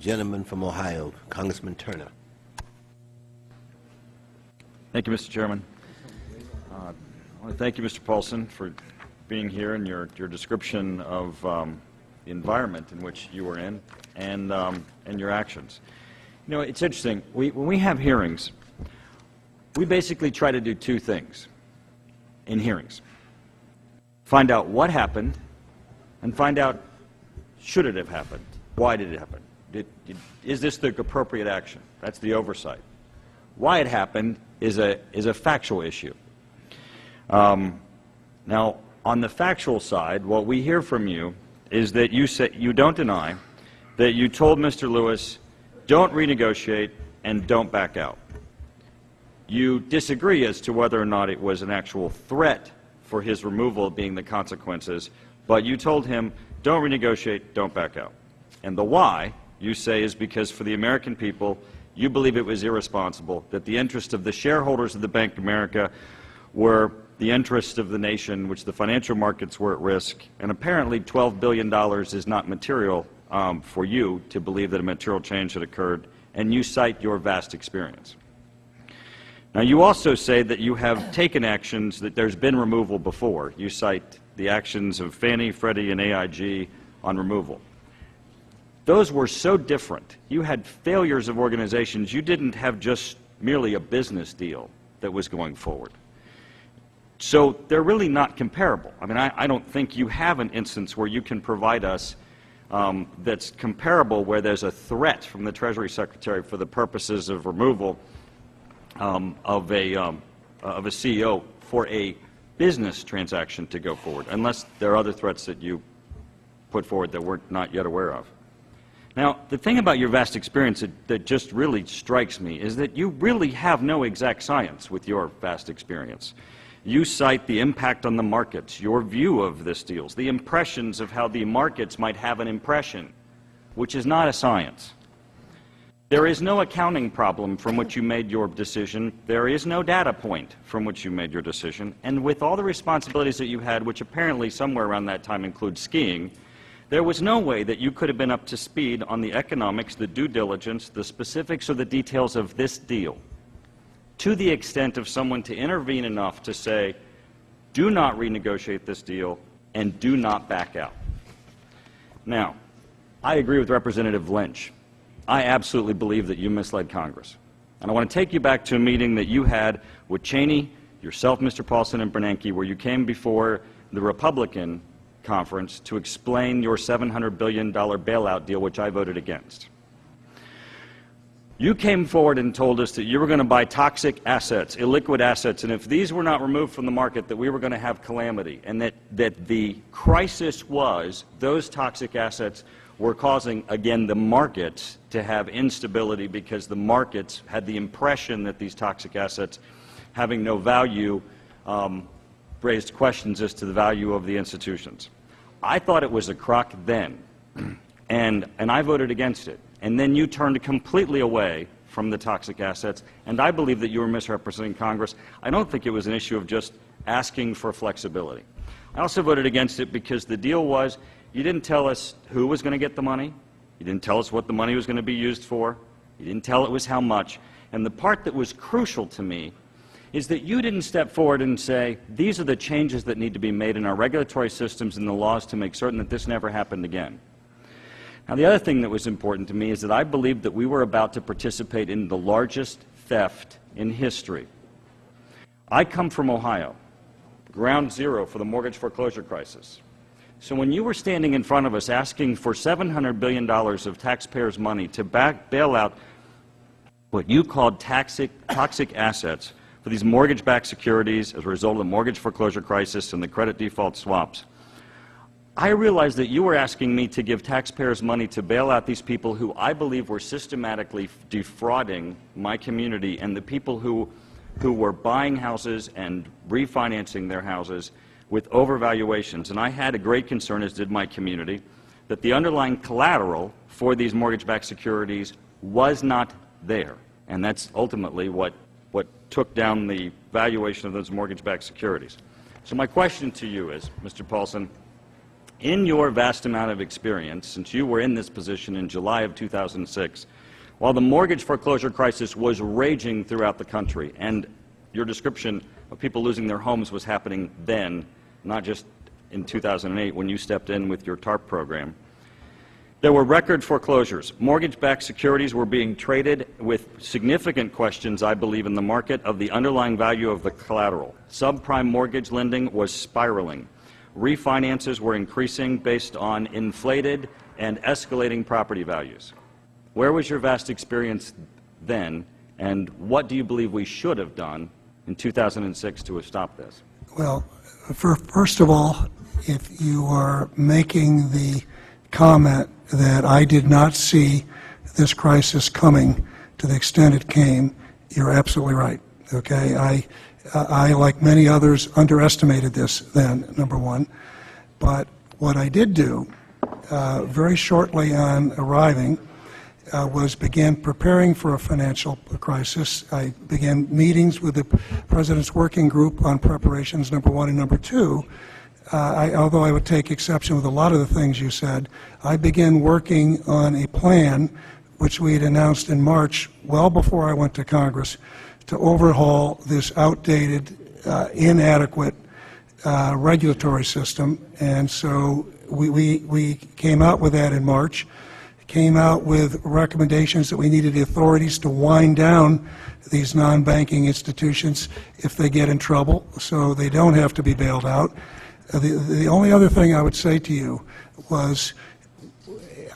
Gentleman from Ohio, Congressman Turner. Thank you, Mr. Chairman. I want to thank you, Mr. Paulson, for being here and your description of the environment in which you were in and your actions. You know, it's interesting. When we have hearings, we basically try to do two things in hearings. Find out what happened and find out, should it have happened? Why did it happen? Is this the appropriate action? That's the oversight. Why it happened is a factual issue. Now, on the factual side, what we hear from you is that you don't deny that you told Mr. Lewis, don't renegotiate and don't back out. You disagree as to whether or not it was an actual threat for his removal being the consequences, but you told him, don't renegotiate, don't back out. And the why, you say, is because for the American people, you believe it was irresponsible, that the interest of the shareholders of the Bank of America were the interest of the nation, which the financial markets were at risk, and apparently $12 billion is not material for you to believe that a material change had occurred, and you cite your vast experience. Now, you also say that you have taken actions, that there's been removal before. You cite the actions of Fannie, Freddie, and AIG on removal. Those were so different. You had failures of organizations. You didn't have just merely a business deal that was going forward. So they're really not comparable. I mean, I don't think you have an instance where you can provide us that's comparable, where there's a threat from the Treasury Secretary for the purposes of removal of a CEO for a business transaction to go forward, unless there are other threats that you put forward that we're not yet aware of. Now, the thing about your vast experience that just really strikes me is that you really have no exact science with your vast experience. You cite the impact on the markets, your view of this deals, the impressions of how the markets might have an impression, which is not a science. There is no accounting problem from which you made your decision. There is no data point from which you made your decision. And with all the responsibilities that you had, which apparently somewhere around that time include skiing, there was no way that you could have been up to speed on the economics, the due diligence, the specifics, or the details of this deal, to the extent of someone to intervene enough to say, do not renegotiate this deal and do not back out. Now, I agree with Representative Lynch. I absolutely believe that you misled Congress. And I want to take you back to a meeting that you had with Cheney, yourself, Mr. Paulson, and Bernanke, where you came before the Republican conference to explain your $700 billion bailout deal, which I voted against. You came forward and told us that you were going to buy toxic assets, illiquid assets, and if these were not removed from the market, that we were going to have calamity, and that the crisis was those toxic assets were causing, again, the markets to have instability because the markets had the impression that these toxic assets, having no value, raised questions as to the value of the institutions. I thought it was a crock then, and I voted against it. And then you turned completely away from the toxic assets, and I believe that you were misrepresenting Congress. I don't think it was an issue of just asking for flexibility. I also voted against it because the deal was you didn't tell us who was going to get the money. You didn't tell us what the money was going to be used for. You didn't tell it was how much. And the part that was crucial to me is that you didn't step forward and say, these are the changes that need to be made in our regulatory systems and the laws to make certain that this never happened again. Now, the other thing that was important to me is that I believed that we were about to participate in the largest theft in history. I come from Ohio, ground zero for the mortgage foreclosure crisis. So when you were standing in front of us asking for $700 billion of taxpayers' money to bail out what you called toxic assets for these mortgage-backed securities as a result of the mortgage foreclosure crisis and the credit default swaps, I realized that you were asking me to give taxpayers money to bail out these people who I believe were systematically defrauding my community and the people who were buying houses and refinancing their houses with overvaluations. And I had a great concern, as did my community, that the underlying collateral for these mortgage-backed securities was not there. And that's ultimately what took down the valuation of those mortgage-backed securities. So my question to you is, Mr. Paulson, in your vast amount of experience, since you were in this position in July of 2006, while the mortgage foreclosure crisis was raging throughout the country, and your description of people losing their homes was happening then, not just in 2008 when you stepped in with your TARP program, there were record foreclosures. Mortgage-backed securities were being traded with significant questions, I believe, in the market of the underlying value of the collateral. Subprime mortgage lending was spiraling. Refinances were increasing based on inflated and escalating property values. Where was your vast experience then, and what do you believe we should have done in 2006 to have stopped this? Well, first of all, if you are making the comment that I did not see this crisis coming to the extent it came, you're absolutely right. Okay, I like many others, underestimated this then, number one. But what I did do very shortly on arriving was began preparing for a financial crisis. I began meetings with the President's Working Group on preparations, number one, and number two. Although I would take exception with a lot of the things you said, I began working on a plan which we had announced in March, well before I went to Congress, to overhaul this outdated, inadequate regulatory system. And so we came out with that in March, came out with recommendations that we needed the authorities to wind down these non-banking institutions if they get in trouble, so they don't have to be bailed out. The only other thing I would say to you was,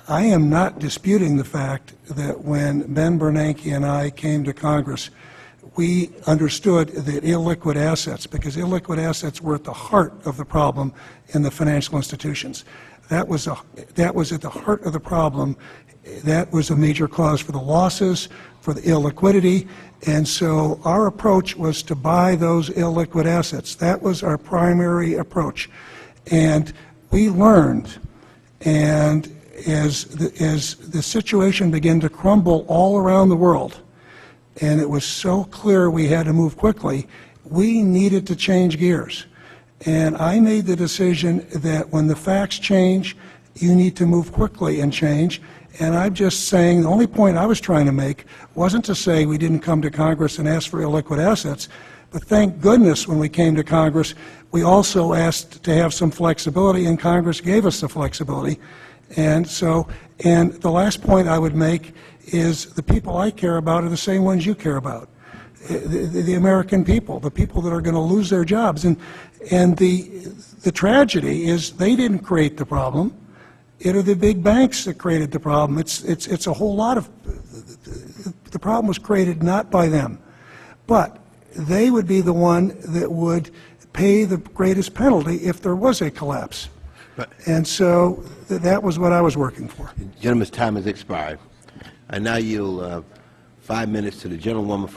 I am not disputing the fact that when Ben Bernanke and I came to Congress, we understood that illiquid assets, because illiquid assets were at the heart of the problem in the financial institutions. That was at the heart of the problem. That was a major cause for the losses, for the illiquidity, and so our approach was to buy those illiquid assets. That was our primary approach. And we learned, and as the situation began to crumble all around the world, and it was so clear we had to move quickly, we needed to change gears. And I made the decision that when the facts change, you need to move quickly and change. And I'm just saying, the only point I was trying to make wasn't to say we didn't come to Congress and ask for illiquid assets, but thank goodness when we came to Congress, we also asked to have some flexibility, and Congress gave us the flexibility. And so, and the last point I would make is the people I care about are the same ones you care about. The American people, the people that are going to lose their jobs. And the tragedy is they didn't create the problem. It are the big banks that created the problem. It's a whole lot of, the problem was created not by them, but they would be the one that would pay the greatest penalty if there was a collapse. Right. And so that was what I was working for. The gentleman's time has expired. I now yield 5 minutes to the gentlewoman from